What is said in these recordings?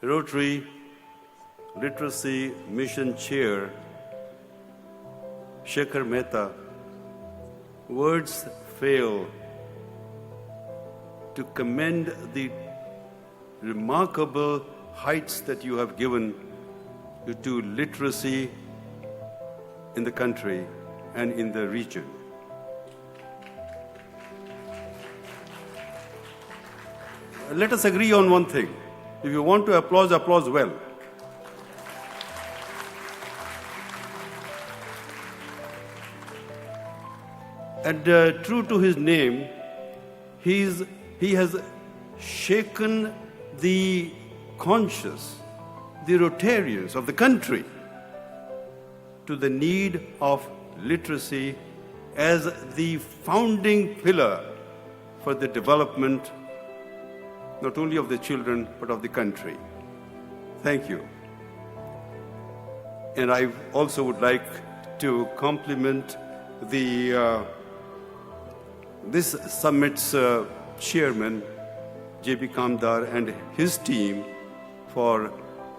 Rotary Literacy Mission Chair, Shekhar Mehta, words fail to commend the remarkable heights that you have given to literacy in the country and in the region. Let us agree on one thing. If you want to applaud, applause well. And true to his name, he has shaken the conscience, the Rotarians of the country, to the need of literacy as the founding pillar for the development not only of the children but of the country. Thank you. And I also would like to compliment this summit's chairman, J.B. Kamdar, and his team for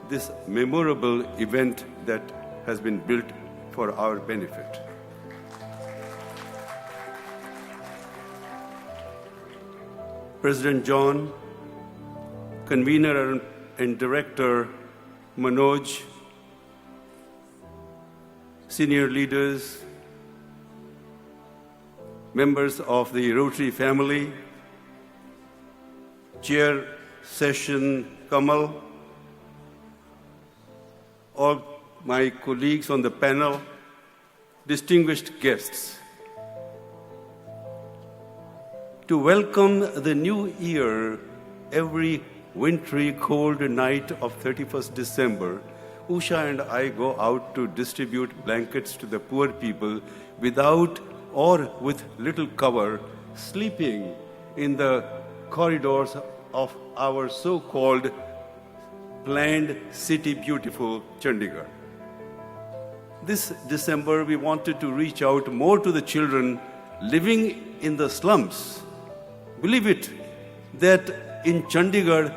this memorable event that has been built for our benefit. President John, convener and director Manoj, senior leaders, members of the Rotary family, Chair Session Kamal, all my colleagues on the panel, distinguished guests. To welcome the new year, every wintry cold night of 31st December, Usha and I go out to distribute blankets to the poor people without or with little cover, sleeping in the corridors of our so-called planned city beautiful Chandigarh. This December, we wanted to reach out more to the children living in the slums. Believe it, that in Chandigarh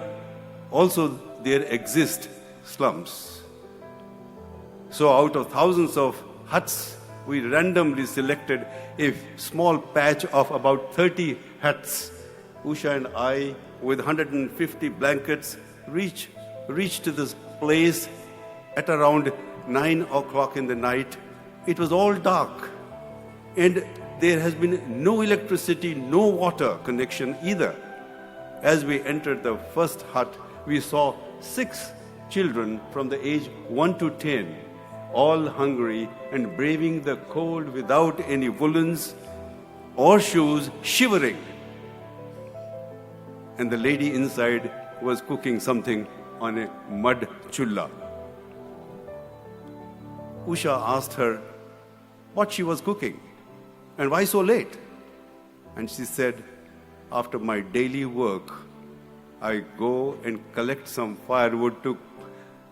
also there exist slums. So out of thousands of huts, we randomly selected a small patch of about 30 huts. Usha and I, with 150 blankets, reached this place at around 9 o'clock in the night. It was all dark, and there has been no electricity, no water connection either. As we entered the first hut, we saw 6 children from the age 1 to 10, all hungry and braving the cold without any woolens or shoes, shivering. And the lady inside was cooking something on a mud chulla. Usha asked her what she was cooking and why so late. And she said, after my daily work, I go and collect some firewood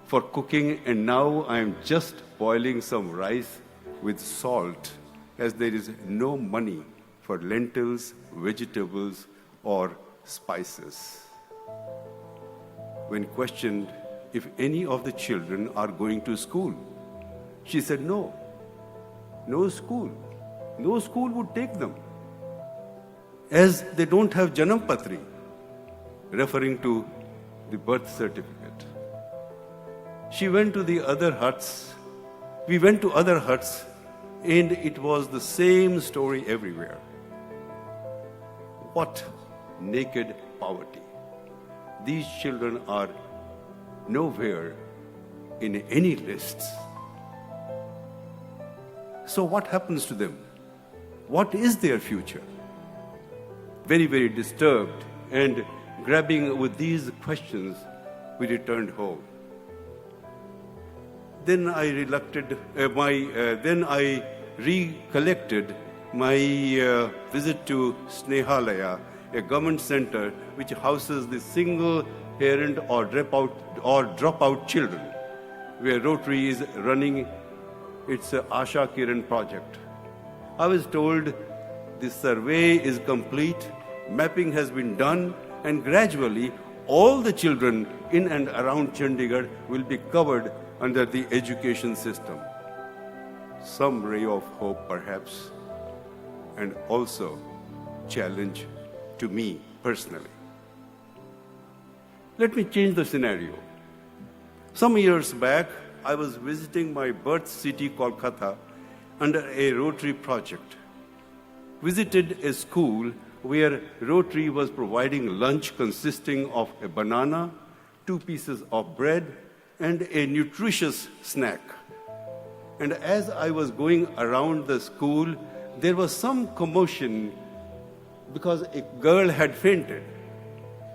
for cooking, and now I am just boiling some rice with salt, as there is no money for lentils, vegetables, or spices. When questioned if any of the children are going to school, she said, no school. No school would take them, as they don't have Janam Patri, referring to the birth certificate. She went to the other huts. We went to other huts, and it was the same story everywhere. What naked poverty. These children are nowhere in any lists. So what happens to them? What is their future? Very, very disturbed and grabbing with these questions, we returned home. Then I recollected my visit to Snehalaya, a government center which houses the single parent or dropout children, where Rotary is running its Asha Kiran project. I was told the survey is complete, mapping has been done, and gradually all the children in and around Chandigarh will be covered under the education system. Some ray of hope, perhaps, and also challenge to me personally. Let me change the scenario. Some years back, I was visiting my birth city, Kolkata, under a Rotary project. Visited a school where Rotary was providing lunch consisting of a banana, 2 pieces of bread, and a nutritious snack. And as I was going around the school, there was some commotion because a girl had fainted.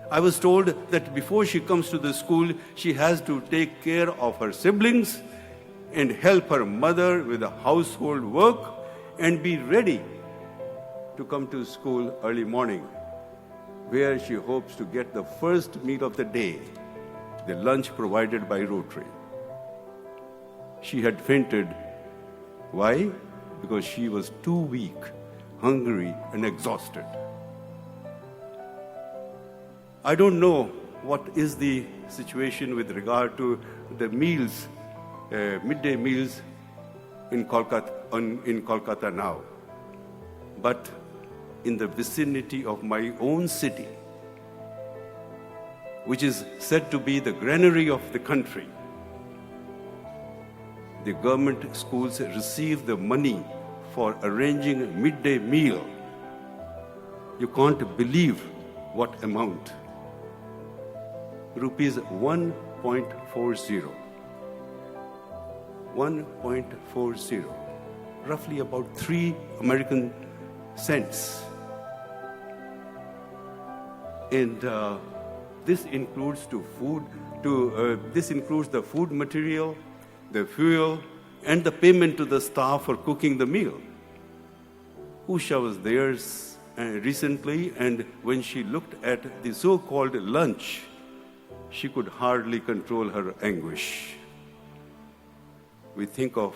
I was told that before she comes to the school, she has to take care of her siblings and help her mother with the household work and be ready to come to school early morning, where she hopes to get the first meal of the day, the lunch provided by Rotary. She had fainted. Why? Because she was too weak, hungry, and exhausted. I don't know what is the situation with regard to the meals, midday meals in Kolkata now. But in the vicinity of my own city, which is said to be the granary of the country, the government schools receive the money for arranging a midday meal. You can't believe what amount. Rupees 1.40. 1.40. Roughly about 3 American cents. And this includes this includes the food material, the fuel, and the payment to the staff for cooking the meal. Usha was there recently, and when she looked at the so-called lunch, she could hardly control her anguish. We think of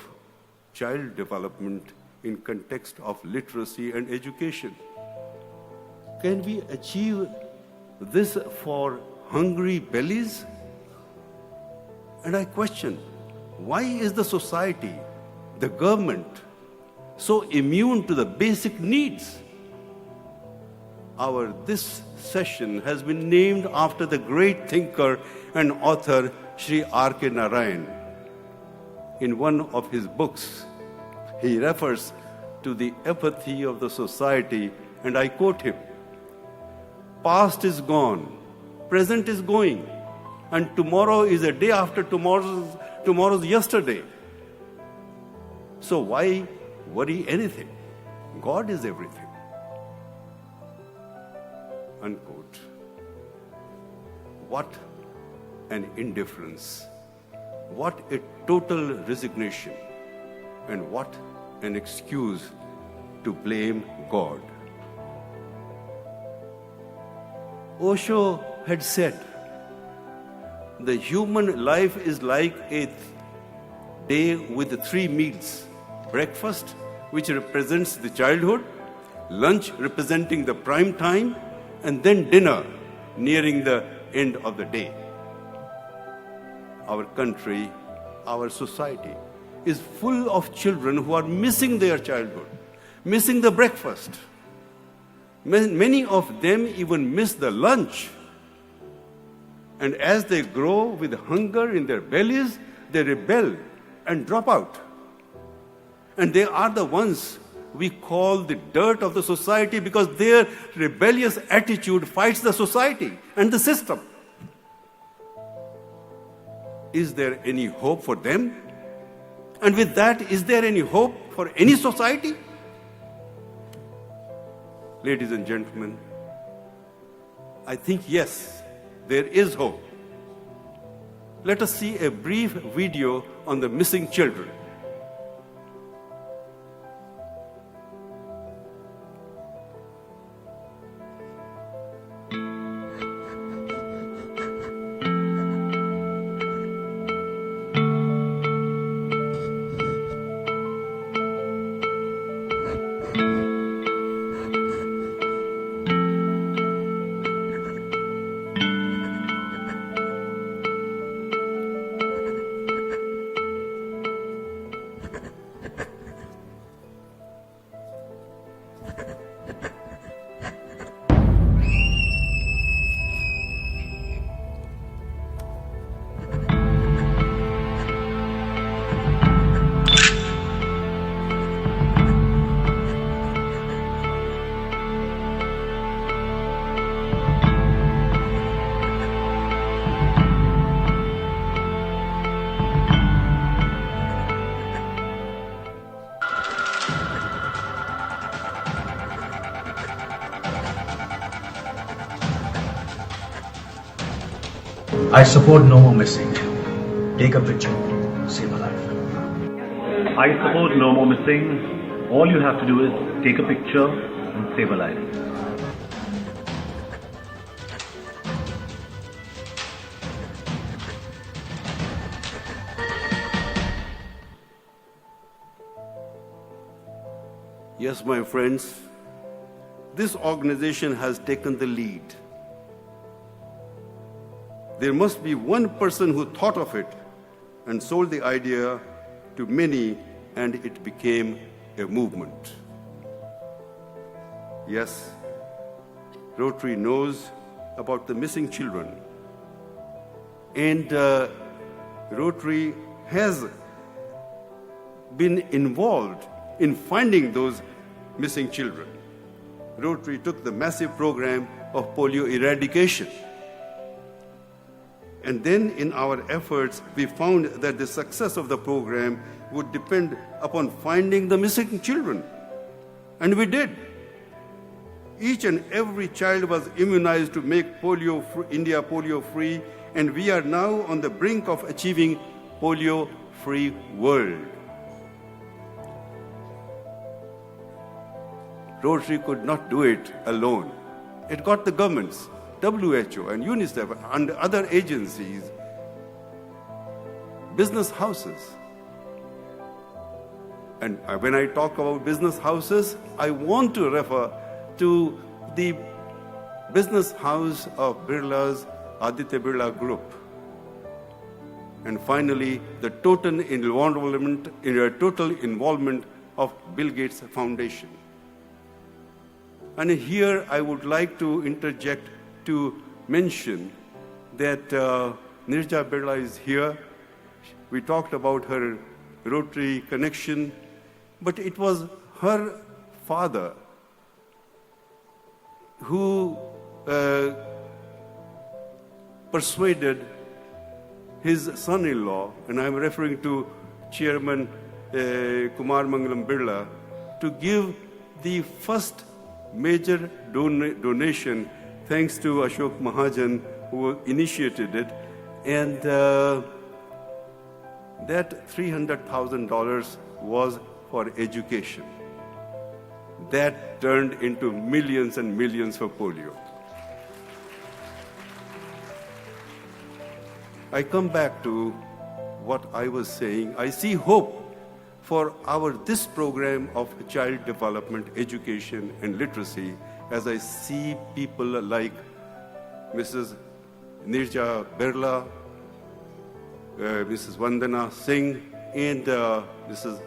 child development in context of literacy and education. Can we achieve this for hungry bellies? And I question, why is the society, the government, so immune to the basic needs? This session has been named after the great thinker and author Sri R.K. Narayan. In one of his books, he refers to the apathy of the society, and I quote him, "Past is gone, present is going, and tomorrow is a day after tomorrow's yesterday. So why worry anything? God is everything." Unquote. What an indifference. What a total resignation. And what an excuse to blame God. Osho had said, the human life is like a day with 3 meals. Breakfast, which represents the childhood, lunch representing the prime time, and then dinner, nearing the end of the day. Our country, our society, is full of children who are missing their childhood, missing the breakfast. Many of them even miss the lunch. And as they grow with hunger in their bellies, they rebel and drop out. And they are the ones we call the dirt of the society because their rebellious attitude fights the society and the system. Is there any hope for them? And with that, is there any hope for any society? Ladies and gentlemen, I think yes, there is hope. Let us see a brief video on the missing children. I support no more missing. Take a picture, save a life. I support no more missing. All you have to do is take a picture and save a life. Yes, my friends, this organization has taken the lead. There must be one person who thought of it and sold the idea to many, and it became a movement. Yes, Rotary knows about the missing children, and Rotary has been involved in finding those missing children. Rotary took the massive program of polio eradication. And then in our efforts, we found that the success of the program would depend upon finding the missing children. And we did. Each and every child was immunized to make India polio-free, and we are now on the brink of achieving polio-free world. Rotary could not do it alone. It got the governments, WHO and UNICEF and other agencies, business houses. And when I talk about business houses, I want to refer to the business house of Birla's Aditya Birla Group. And finally, the total involvement of Bill Gates Foundation. And here I would like to interject to mention that Nirja Birla is here. We talked about her Rotary connection, but it was her father who persuaded his son-in-law, and I'm referring to Chairman Kumar Mangalam Birla, to give the first major donation, thanks to Ashok Mahajan, who initiated it, and that $300,000 was for education. That turned into millions and millions for polio. I come back to what I was saying. I see hope for this program of child development, education, and literacy, as I see people like Mrs. Nirja Birla, Mrs. Vandana Singh, and Mrs.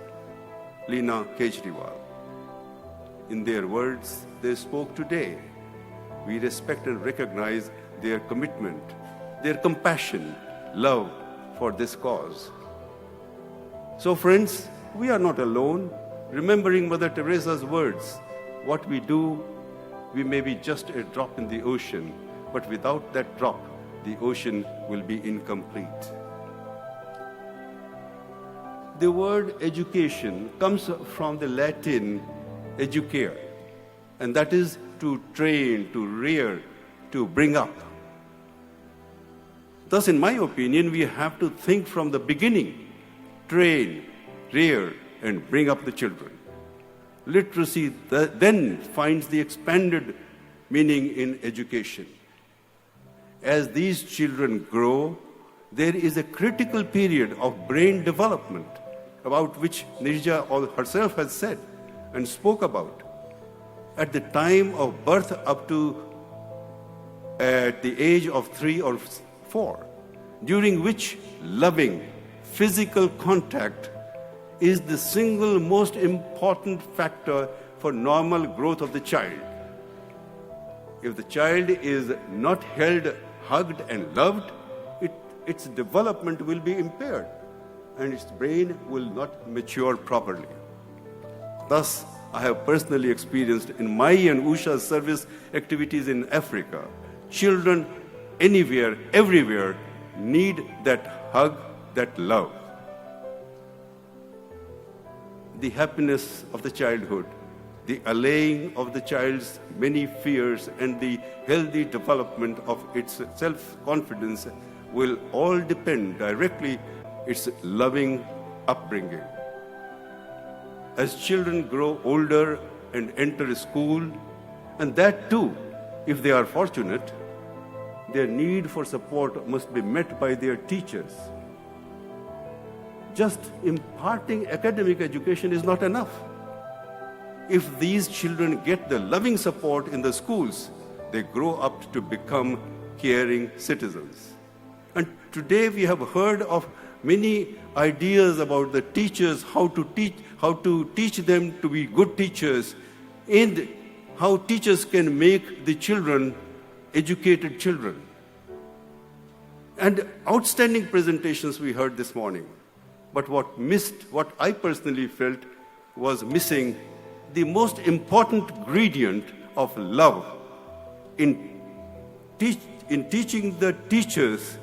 Leena Kejriwal. In their words, they spoke today. We respect and recognize their commitment, their compassion, love for this cause. So friends, we are not alone. Remembering Mother Teresa's words, what we do, we may be just a drop in the ocean, but without that drop, the ocean will be incomplete. The word education comes from the Latin educare, and that is to train, to rear, to bring up. Thus, in my opinion, we have to think from the beginning, train, rear, and bring up the children. Literacy then finds the expanded meaning in education. As these children grow, there is a critical period of brain development, about which Nirja herself has said and spoke about. At the time of birth up to at the age of 3 or 4, during which loving, physical contact is the single most important factor for normal growth of the child. If the child is not held, hugged, and loved, its development will be impaired, and its brain will not mature properly. Thus, I have personally experienced in my and Usha's service activities in Africa, children anywhere, everywhere, need that hug, that love. The happiness of the childhood, the allaying of the child's many fears, and the healthy development of its self-confidence will all depend directly its loving upbringing. As children grow older and enter school, and that too, if they are fortunate, their need for support must be met by their teachers. Just imparting academic education is not enough. If these children get the loving support in the schools, they grow up to become caring citizens. And today we have heard of many ideas about the teachers, how to teach them to be good teachers, and how teachers can make the children educated children. And outstanding presentations we heard this morning. But what I personally felt was missing the most important ingredient of love in teaching the teachers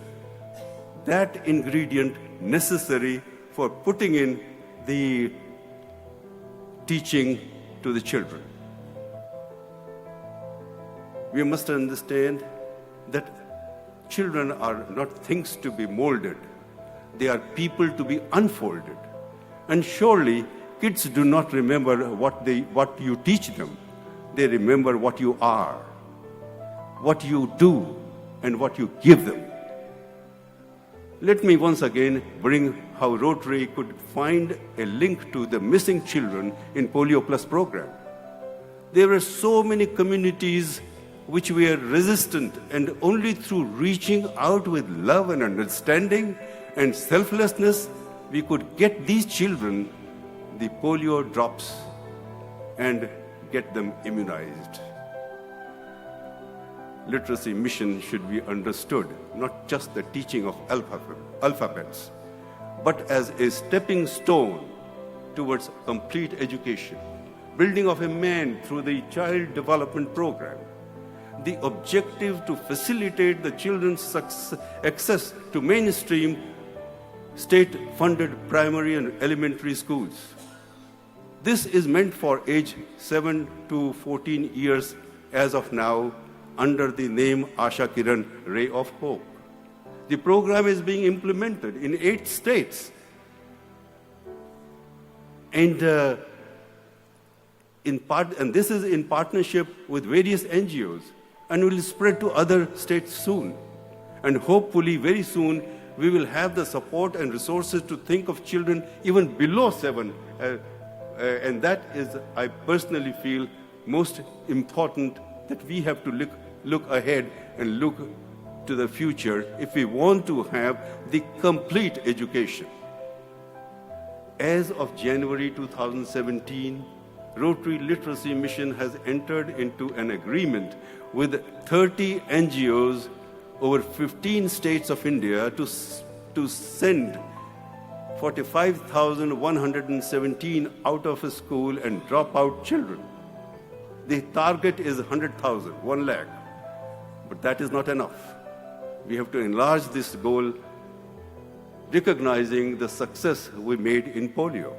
that ingredient necessary for putting in the teaching to the children. We must understand that children are not things to be molded. They are people to be unfolded. And surely, kids do not remember what you teach them. They remember what you are, what you do, and what you give them. Let me once again bring how Rotary could find a link to the missing children in Polio Plus program. There were so many communities which were resistant, and only through reaching out with love and understanding and selflessness, we could get these children the polio drops and get them immunized. Literacy mission should be understood, not just the teaching of alphabets, but as a stepping stone towards complete education, building of a man through the child development program. The objective to facilitate the children's access to mainstream state-funded primary and elementary schools. This is meant for age 7 to 14 years as of now, under the name Asha Kiran, Ray of Hope. The program is being implemented in 8 states. And this is in partnership with various NGOs, and will spread to other states soon. And hopefully very soon we will have the support and resources to think of children even below 7. And that is, I personally feel, most important, that we have to look ahead and look to the future if we want to have the complete education. As of January 2017, Rotary Literacy Mission has entered into an agreement with 30 NGOs over 15 states of India to send 45,117 out of school and dropout children. The target is 100,000, 1 lakh. But that is not enough. We have to enlarge this goal, recognizing the success we made in polio.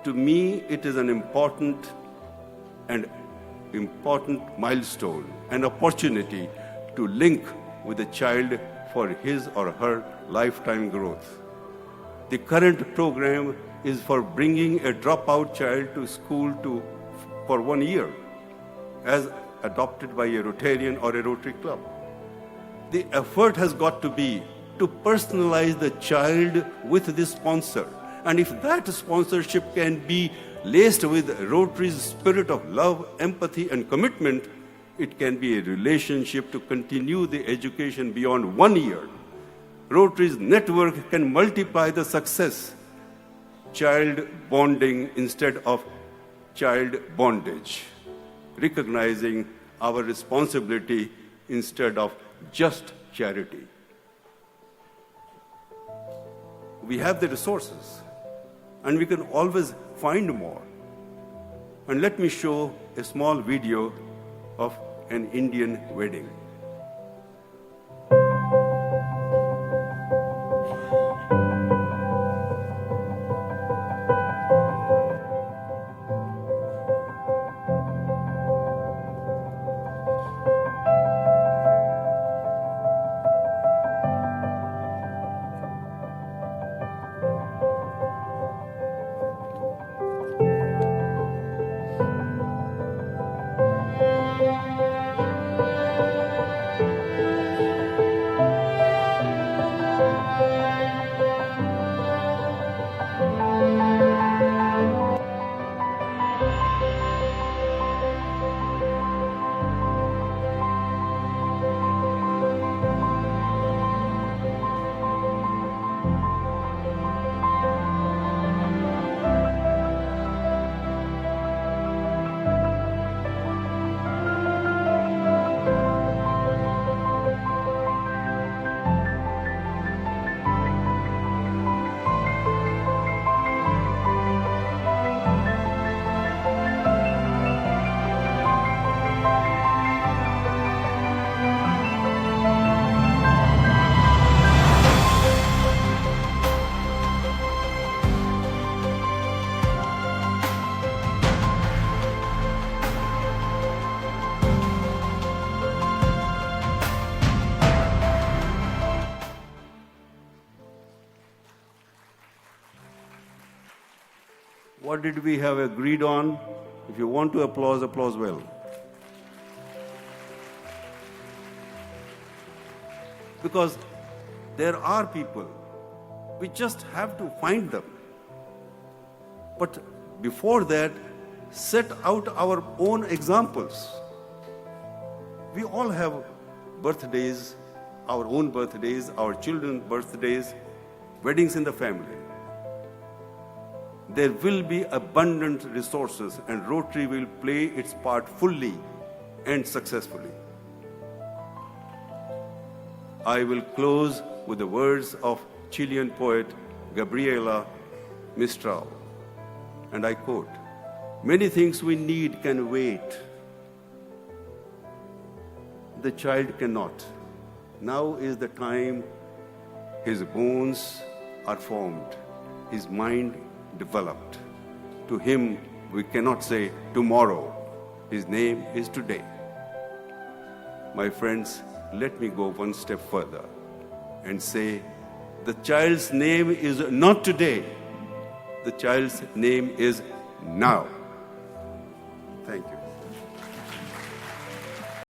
To me, it is an important milestone, an opportunity to link with the child for his or her lifetime growth. The current program is for bringing a dropout child to school for 1 year, as adopted by a Rotarian or a Rotary club. The effort has got to be to personalize the child with the sponsor. And if that sponsorship can be laced with Rotary's spirit of love, empathy, and commitment, it can be a relationship to continue the education beyond 1 year. Rotary's network can multiply the success. Child bonding instead of child bondage. Recognizing our responsibility instead of just charity. We have the resources, and we can always find more. And let me show a small video of an Indian wedding. What did we have agreed on? If you want to applaud, applause well. Because there are people, we just have to find them. But before that, set out our own examples. We all have birthdays, our own birthdays, our children's birthdays, weddings in the family. There will be abundant resources and Rotary will play its part fully and successfully. I will close with the words of Chilean poet Gabriela Mistral, and I quote, "Many things we need can wait. The child cannot. Now is the time his bones are formed, his mind developed. To him we cannot say tomorrow. His name is today." My friends, let me go one step further and say the child's name is not today. The child's name is now. Thank you.